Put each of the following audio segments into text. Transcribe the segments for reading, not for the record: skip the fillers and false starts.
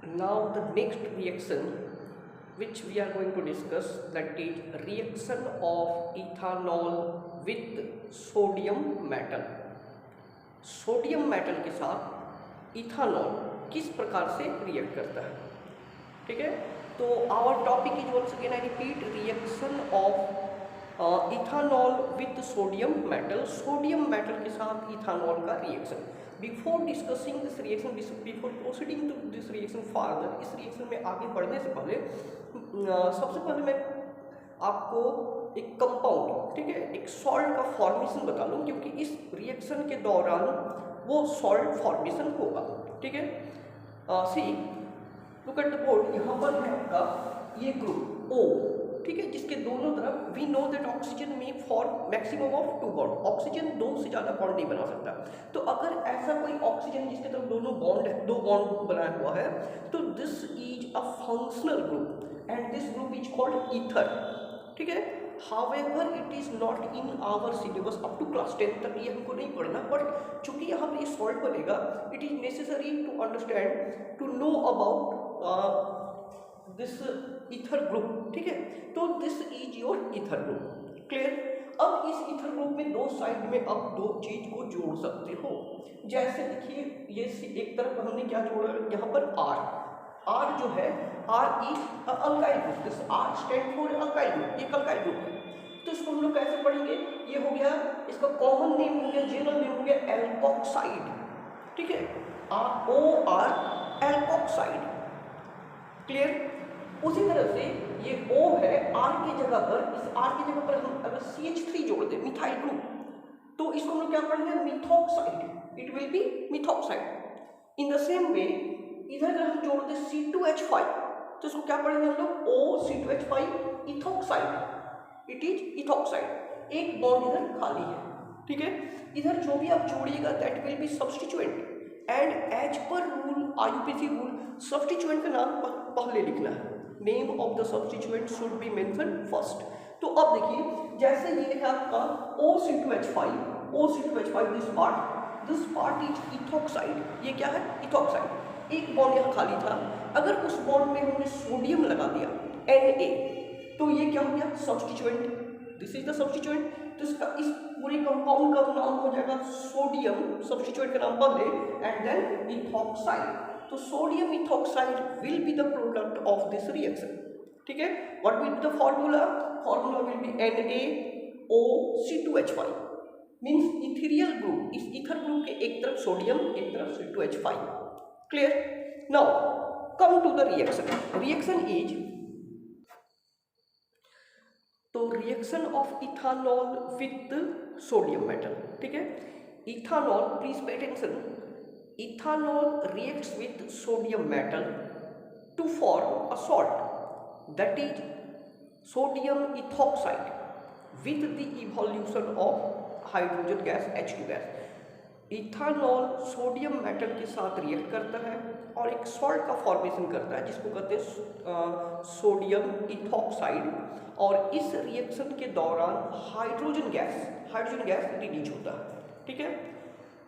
Now the next reaction which we are going to discuss, that is reaction of ethanol with sodium metal. Sodium metal के साथ ethanol किस प्रकार से react करता है, ठीक है। तो our topic is once again I repeat, reaction of ethanol with sodium metal, sodium metal के साथ इथानॉल का reaction. Before discussing this reaction, before proceeding to this reaction further, इस रिएक्शन में आगे बढ़ने से पहले सबसे पहले मैं आपको एक कंपाउंड, ठीक है, एक सॉल्ट का फॉर्मेशन बता दूं, क्योंकि इस रिएक्शन के दौरान वो सॉल्ट फॉर्मेशन होगा, ठीक है। See look at the board, यहाँ पर है आपका ये ग्रुप O, ठीक है, जिसके दोनों तरफ वी नो दैट ऑक्सीजन में for maximum of 2 bond, oxygen 2 से ज़्यादा बॉन्ड नहीं बना सकता। तो अगर ऐसा कोई ऑक्सीजन जिसके तरफ दोनों बॉन्ड है, 2 बॉन्ड बनाया हुआ है, तो this is a functional group and this group is called ether, ठीक है। However it is not in our syllabus up to class 10 तक, ये हमको नहीं पढ़ना, बट चूंकि यहाँ पर ये सॉल्ट बनेगा, it is necessary to understand, to know about this ether group, ठीक है। तो this is your ether group, clear. अब इस ईथर ग्रुप में दो साइड में आप दो चीज को जोड़ सकते हो। जैसे देखिए, ये एक तरफ हमने क्या जोड़ा, यहाँ पर आर जो है, R is alkyl group, this R stand for alkyl group, ये अल्काइल ग्रुप है। तो इसको हम लोग कैसे पढ़ेंगे, ये हो गया, इसका कॉमन नेम हो गया, जनरल नेम हो गया एल्कोक्साइड, ठीक है, OR एल्कोक्साइड, क्लियर। उसी तरह से ये O है, R की जगह पर, इस R की जगह पर हम अगर CH3 जोड़ दें, मिथाइल ग्रुप, तो इसको हम लोग क्या पढ़ेंगे, methoxide, it will be methoxide. In the same way इधर अगर हम जोड़ दें C2H5, तो इसको क्या पढ़ेंगे हम लोग, OC2H5 ethoxide, it is ethoxide. एक बॉन्ड इधर खाली है, ठीक है। इधर जो भी आप जोड़िएगा that will be substituent, and as per rule, IUPAC rule, substituent का नाम पहले लिखना है, name of the substituent should be mention first. तो अब देखिए, जैसे ये है आपका OC2H5, this part is ethoxide, ये क्या है, इथॉक्साइड। एक बॉन्ड यहाँ खाली था, अगर उस बॉन्ड में हमने सोडियम लगा दिया Na, तो ये क्या हो गया, substituent, this is the substituent. तो इसका, इस पूरे कंपाउंड का नाम हो जाएगा सोडियम, सब्स्टिट्यूएंट का नाम बदले, एंड देन इथॉक्साइड। तो sodium ethoxide will be the product of this reaction, ठीक है। What will be the formula, formula will be NaOC2H5, means ethereal group, इस ईथर ग्रुप के एक तरफ सोडियम, एक तरफ C2H5, clear. Now come to the reaction, reaction is, तो reaction of ethanol with sodium metal, ठीक है। Ethanol, please pay attention, ethanol reacts with sodium metal to form a salt, that is sodium ethoxide, with the evolution of hydrogen gas H2 gas। Ethanol sodium metal के साथ react करता है और एक salt का formation करता है जिसको कहते हैं सोडियम इथॉक्साइड, और इस रिएक्शन के दौरान हाइड्रोजन गैस रिलीज होता है, ठीक है।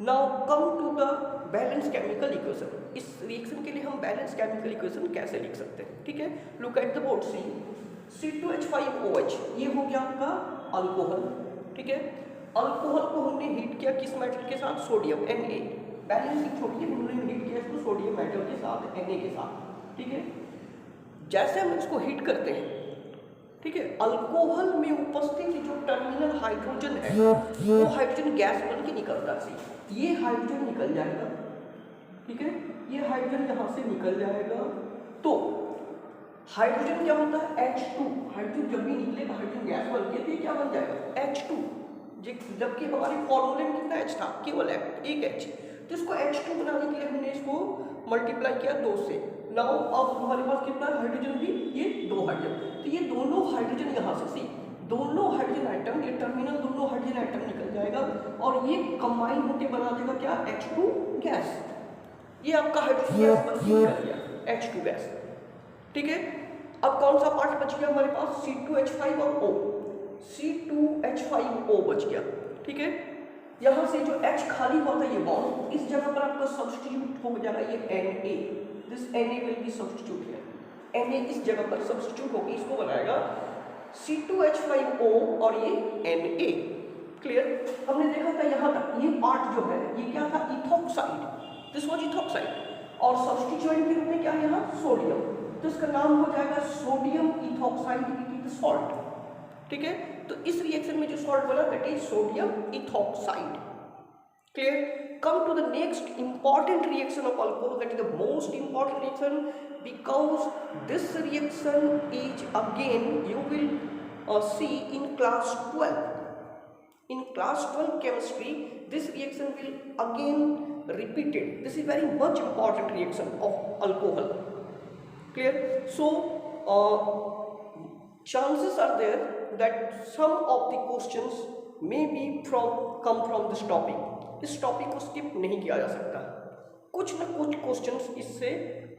Now come to the balance chemical equation, इस रिएक्शन के लिए हम बैलेंस केमिकल इक्वेशन कैसे लिख सकते हैं, ठीक है। Look at the board, C2H5OH, ये हो गया आपका अल्कोहल, ठीक है। अल्कोहल को हमने हीट किया किस मेटल के साथ, सोडियम, Na, बैलेंसिंग छोड़िए, हमने हीट किया इसको सोडियम मेटल के साथ, Na के साथ, ठीक है। जैसे हम इसको हीट करते हैं, ठीक है, अल्कोहल में उपस्थित जो टर्मिनल हाइड्रोजन है, वो हाइड्रोजन गैस बन के निकलता है, ये हाइड्रोजन निकल जाएगा, ठीक है, ये हाइड्रोजन यहाँ से निकल जाएगा। तो हाइड्रोजन क्या होता है, H2, हाइड्रोजन जब भी निकलेगा हाइड्रोजन गैस बन के, तो ये क्या बन जाएगा, H2, जबकि हमारे फॉर्मूले में कितना H था, केवल एक H। तो इसको H2 बनाने के लिए हमने इसको मल्टीप्लाई किया 2 से। नाउ अब हमारे पास कितना हाइड्रोजन भी, ये 2 हाइड्रोजन, तो ये दोनों हाइड्रोजन यहाँ से दोनों हाइड्रोजन आइटम, ये टर्मिनल दोनों हाइड्रोजन आइटम निकल जाएगा और ये कंबाइन होकर बना देगा क्या, H2 गैस। ये आपका हाइड्रोजन गैस बन के निकल गया, H2 गैस, ठीक है। अब कौन सा पार्ट बच गया हमारे पास, C2H5 और O, C2H5O बच गया, ठीक है। यहाँ से जो H खाली हुआ था ये बॉन्ड, इस जगह पर आपका सब्स्टिट्यूट सब्सटीट्यूट हो जाएगा ये Na, this Na will be substitute here, Na इस जगह पर सब्सटीट्यूट होगी, इसको बनाएगा C2H5O और ये Na। क्लियर? हमने देखा था यहाँ तक ये पार्ट जो है ये क्या था, इथोक्साइड, दिस वाज इथोक्साइड, और सब्स्टिट्यूएंट के रूप में क्या है यहाँ सोडियम, तो इसका नाम हो जाएगा sodium ethoxide, it is salt. ठीक है, तो इस रिएक्शन में जो सॉल्ट बना that is sodium ethoxide. Clear? come to the next important reaction of alcohol, that is the most important reaction, because this reaction is again you will see in class 12. In class 12 chemistry, this reaction will again repeated. This is very much important reaction of alcohol. Clear? So chances are there that some of the questions may be come from this topic. इस topic को skip नहीं किया जा सकता, कुछ न कुछ questions इससे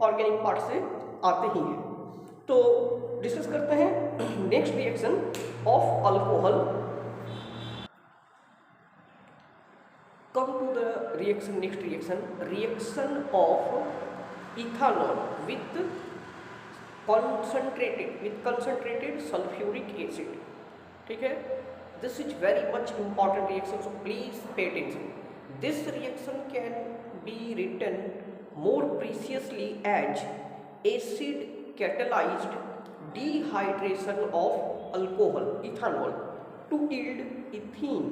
ऑर्गेनिक पार्ट से आते ही हैं। तो डिस्कस करते हैं next reaction of alcohol. Come to the reaction, next reaction of ethanol with concentrated sulphuric acid. ठीक है, this is very much important reaction, so please pay attention. This reaction can be written more precisely as acid catalyzed dehydration of alcohol ethanol to yield ethene।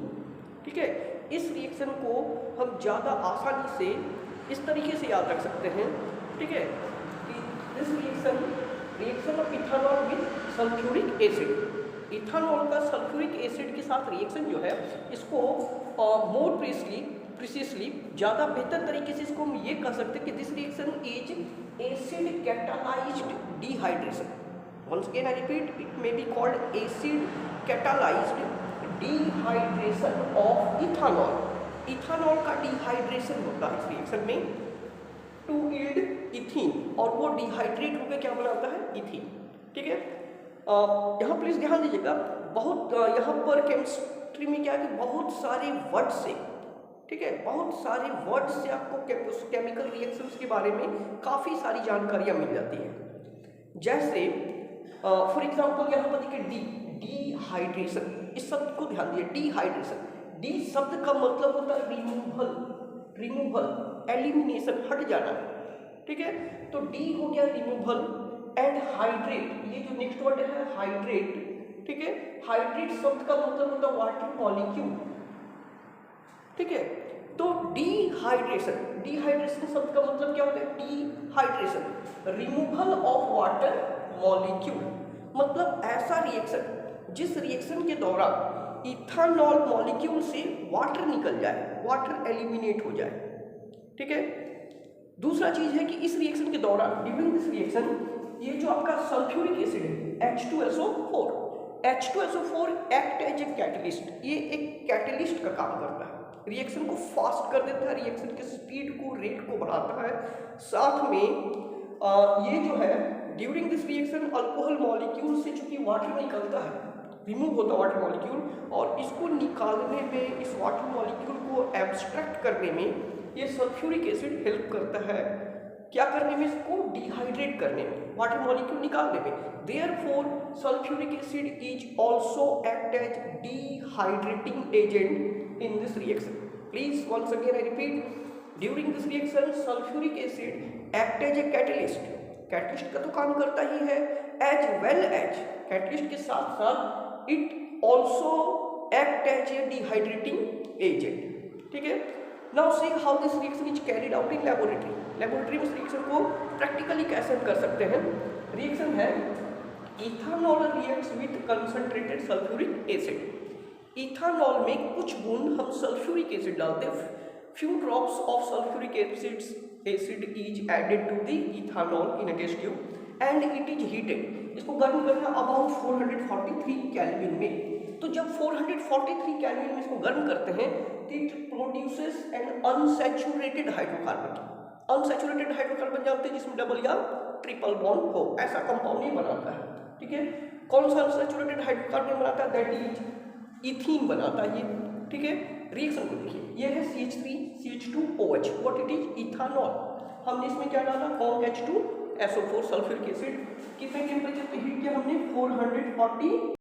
ठीक है, इस reaction को हम ज़्यादा आसानी से इस तरीके से याद रख सकते हैं। ठीक है, this reaction of ethanol with sulphuric acid, ethanol का सल्फ्यूरिक एसिड के साथ रिएक्शन जो है इसको मोर प्रिसिसली ज़्यादा बेहतर तरीके से इसको हम ये कह सकते हैं कि this reaction is acid catalysed dehydration. Once again I repeat, it may be called acid catalysed dehydration of ethanol. Ethanol का डिहाइड्रेशन होता है इस रिएक्शन में टू यील्ड इथीन, और वो डिहाइड्रेट होकर क्या बनाता है, इथीन। ठीक है, यहाँ प्लीज ध्यान दीजिएगा, बहुत यहाँ पर केमिस्ट्री में क्या है कि बहुत सारे वर्ड से, ठीक है, बहुत सारे वर्ड से आपको केमिकल रिएक्शंस के बारे में काफ़ी सारी जानकारियाँ मिल जाती हैं। जैसे फॉर एग्जांपल यहाँ पर देखिए डिहाइड्रेशन, इस शब्द को ध्यान दिए, डिहाइड्रेशन, डी शब्द का मतलब होता है रिमूवल, एलिमिनेशन, हट जाना। ठीक है, तो डी हो गया रिमूवल, एंड हाइड्रेट, ये जो नेक्स्ट वर्ड है हाइड्रेट। ठीक है, हाइड्रेट शब्द का मतलब होता है वाटर मॉलिक्यूल। ठीक है, तो डिहाइड्रेशन शब्द का मतलब क्या होता है, dehydration, removal of water molecule, मतलब ऐसा रिएक्शन जिस रिएक्शन के दौरान इथानॉल मॉलिक्यूल से वाटर निकल जाए, वाटर एलिमिनेट हो जाए। ठीक है, दूसरा चीज है कि इस रिएक्शन के दौरान, ड्यूरिंग दिस रिएक्शन, ये जो आपका सल्फ्यूरिक एसिड है H2SO4 act as a catalyst, ये एक कैटलिस्ट का काम करता है, रिएक्शन को फास्ट कर देता है, रिएक्शन के स्पीड को, रेट को बढ़ाता है। साथ में ये जो है during this reaction alcohol molecule से चूंकि वाटर निकलता है, रिमूव होता है वाटर मॉलिक्यूल, और इसको निकालने में, इस वाटर मॉलिक्यूल को एब्स्ट्रैक्ट करने में ये सल्फ्यूरिक एसिड हेल्प करता है। क्या करने में, इसको डिहाइड्रेट करने में, वाटर मॉलिक्यूल निकालने में। Therefore sulphuric acid is also act as dehydrating agent in this reaction. Please once again I repeat, during this reaction sulfuric acid act as a catalyst, catalyst का तो काम करता ही है, as well as कैटलिस्ट के साथ साथ it also act as a dehydrating agent। ठीक है, now see how this reaction is carried out in laboratory। Laboratory में इस रिएक्शन को प्रैक्टिकली कैसे कर सकते हैं। रिएक्शन है ethanol reacts with concentrated sulphuric acid. Ethanol में कुछ बूंद हम सल्फ्यूरिक एसिड डालते हैं, few drops of sulphuric acid is added to the ethanol in a test tube and it is heated. इसको गर्म करना अबाउट 443 केल्विन में। तो जब 443 केल्विन में इसको गर्म करते हैं तो it produces N unsaturated hydrocarbon. Unsaturated hydrocarbon जानते हैं जिसमें डबल या ट्रिपल बॉन्ड हो, ऐसा कंपाउंड ये बनाता है। ठीक है, कौन सा अनसैचुरेटेड हाइड्रोकार्बन बनाता है, दैट इज इथीन बनाता है ये। ठीक है, रिएक्शन को देखिए, ये है CH3CH2OH, what it is, ethanol. हमने इसमें क्या डाला, कॉन्क H2SO4 सल्फ्यूरिक एसिड, कितने टेम्परेचर पे हीट किया हमने, 440